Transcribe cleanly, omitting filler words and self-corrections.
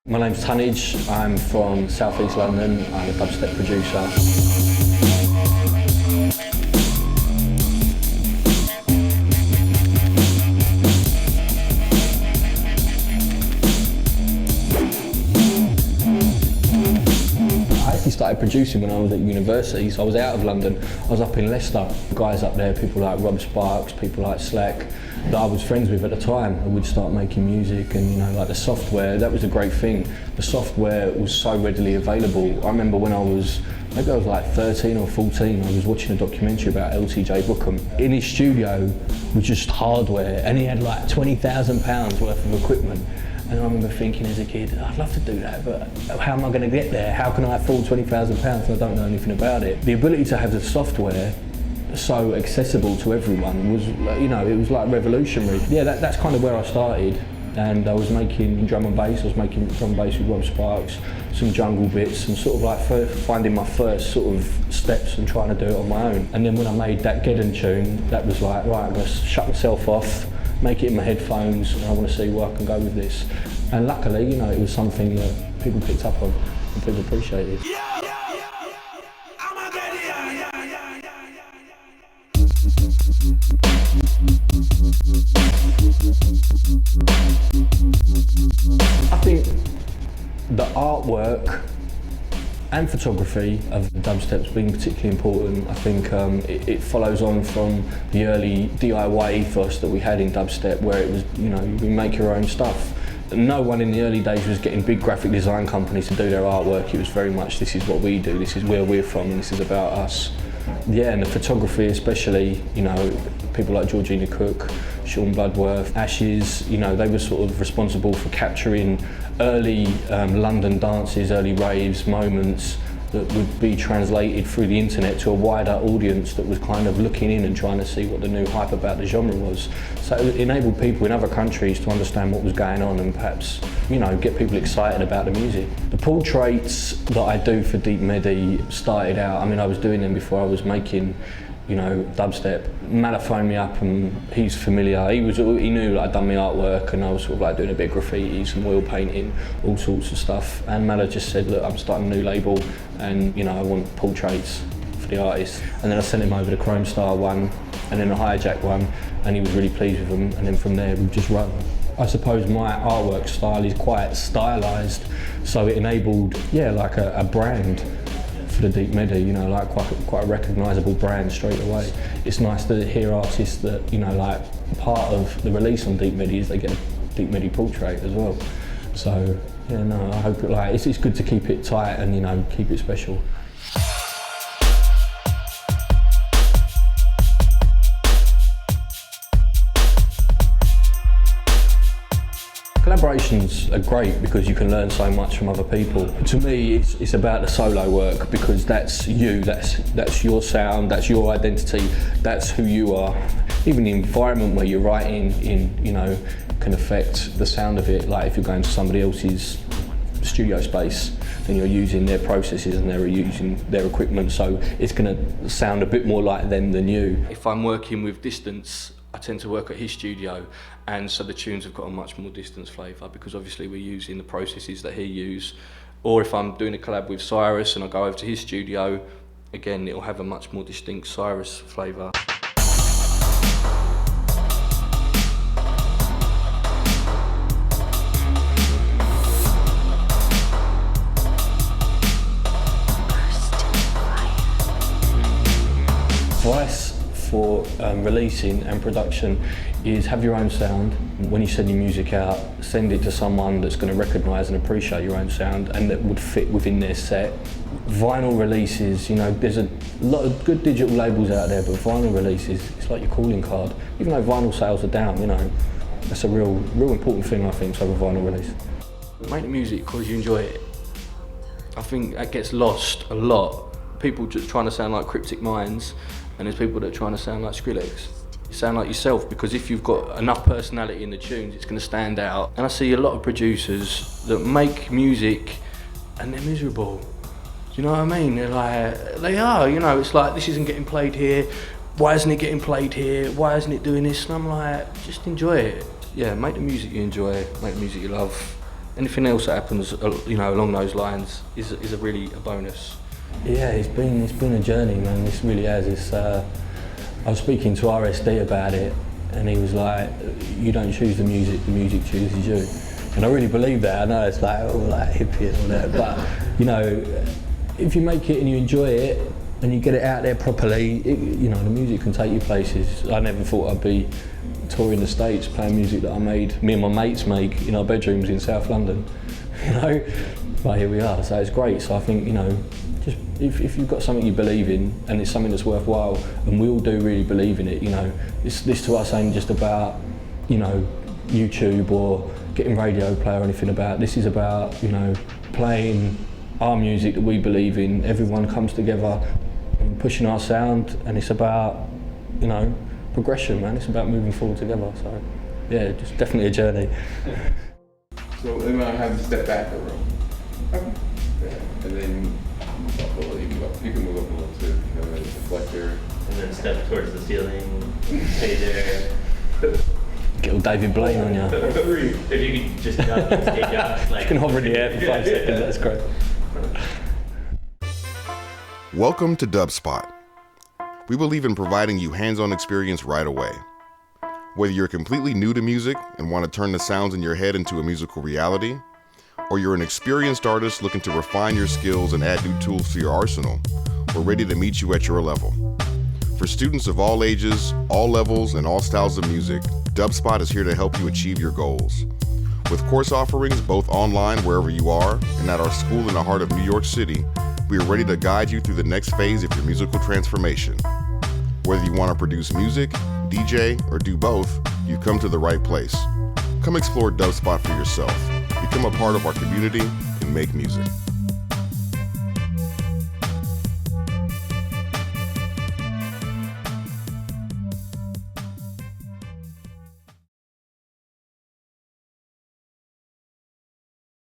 My name's Tunnidge, I'm from South East London, I'm a dubstep producer. I actually started producing when I was at university, so I was out of London. I was up in Leicester. Guys up there, people like Rob Sparks, people like Slack, that I was friends with at the time, and we'd start making music, and you know, like the software, that was a great thing. The software was so readily available. I remember when maybe I was like 13 or 14, I was watching a documentary about LTJ Bookham. In his studio was just hardware, and he had like £20,000 worth of equipment. And I remember thinking as a kid, I'd love to do that, but how am I going to get there? How can I afford £20,000 and I don't know anything about it? The ability to have the software so accessible to everyone was, you know, it was like revolutionary. Yeah, that's kind of where I started. And I was making drum and bass, I was making drum and bass with Rob Sparks, some jungle bits, and sort of like finding my first sort of steps and trying to do it on my own. And then when I made that Geddon tune, that was like, right, I'm going to shut myself off, make it in my headphones, and I want to see where I can go with this. And luckily, you know, it was something that people picked up on and people appreciated. I think the artwork and photography of dubstep's been particularly important. I think it follows on from the early DIY ethos that we had in dubstep, where it was, you know, you make your own stuff. No one in the early days was getting big graphic design companies to do their artwork. It was very much, this is what we do, this is where we're from, and this is about us. Yeah, and the photography especially, you know, people like Georgina Cook, Sean Bloodworth, Ashes, you know, they were sort of responsible for capturing early London dances, early raves, moments that would be translated through the internet to a wider audience that was kind of looking in and trying to see what the new hype about the genre was. So it enabled people in other countries to understand what was going on and perhaps, you know, get people excited about the music. The portraits that I do for Deep Medi started out, I mean, I was doing them before I was making, you know, dubstep. Mala phoned me up and he's familiar. He knew that I'd done my artwork and I was sort of like doing a bit of graffiti, some oil painting, all sorts of stuff. And Mala just said, look, I'm starting a new label and, you know, I want portraits for the artists. And then I sent him over the Chrome Star one and then the Hijack one, and he was really pleased with them. And then from there, we've just run. I suppose my artwork style is quite stylised, so it enabled, yeah, like a brand for the Deep Medi, you know, like quite a recognisable brand straight away. It's nice to hear artists that, you know, like part of the release on Deep Medi is they get a Deep Medi portrait as well. So, yeah, no, I hope it's good to keep it tight and, you know, keep it special. Collaborations are great because you can learn so much from other people. To me, it's about the solo work because that's you, that's your sound, that's your identity, that's who you are. Even the environment where you're writing in, you know, can affect the sound of it. Like if you're going to somebody else's studio space, then you're using their processes and they're using their equipment, so it's going to sound a bit more like them than you. If I'm working with distance, I tend to work at his studio, and so the tunes have got a much more distance flavour because obviously we're using the processes that he uses. Or if I'm doing a collab with Cyrus and I go over to his studio, again it'll have a much more distinct Cyrus flavour. Advice for releasing and production is have your own sound. When you send your music out, send it to someone that's going to recognise and appreciate your own sound and that would fit within their set. Vinyl releases, you know, there's a lot of good digital labels out there, but vinyl releases, it's like your calling card. Even though vinyl sales are down, you know, that's a real important thing, I think, to have a vinyl release. Make the music because you enjoy it. I think that gets lost a lot. People just trying to sound like Cryptic Minds, and there's people that are trying to sound like Skrillex. You sound like yourself because if you've got enough personality in the tunes, it's going to stand out. And I see a lot of producers that make music and they're miserable. Do you know what I mean? They're like, they are, you know, it's like, this isn't getting played here. Why isn't it getting played here? Why isn't it doing this? And I'm like, just enjoy it. Yeah, make the music you enjoy, make the music you love, anything else that happens, along those lines is a bonus. Yeah, it's been a journey, man. This really has. I was speaking to RSD about it, and he was like, "You don't choose the music chooses you." And I really believe that. I know it's like hippie and all that, but if you make it and you enjoy it and you get it out there properly, the music can take you places. I never thought I'd be touring the States playing music that me and my mates make in our bedrooms in South London. But here we are. So it's great. So I think just if you've got something you believe in and it's something that's worthwhile, and we all do really believe in it, this to us ain't just about YouTube or getting radio play or anything about. This is about playing our music that we believe in. Everyone comes together and pushing our sound, and it's about progression, man. It's about moving forward together. So yeah, just definitely a journey. So then I have to step back a little. Okay. Yeah. And then move up a little. You can move up a little too. The deflector. And then step towards the ceiling. Stay there. Get all David Blaine on you. If you could just stay down, You can hover in the air for 5 seconds. That's great. Welcome to Dubspot. We believe in providing you hands-on experience right away. Whether you're completely new to music and want to turn the sounds in your head into a musical reality, or you're an experienced artist looking to refine your skills and add new tools to your arsenal, we're ready to meet you at your level. For students of all ages, all levels, and all styles of music, Dubspot is here to help you achieve your goals. With course offerings both online wherever you are and at our school in the heart of New York City, we are ready to guide you through the next phase of your musical transformation. Whether you want to produce music, DJ, or do both, you've come to the right place. Come explore Dubspot for yourself. Become a part of our community and make music.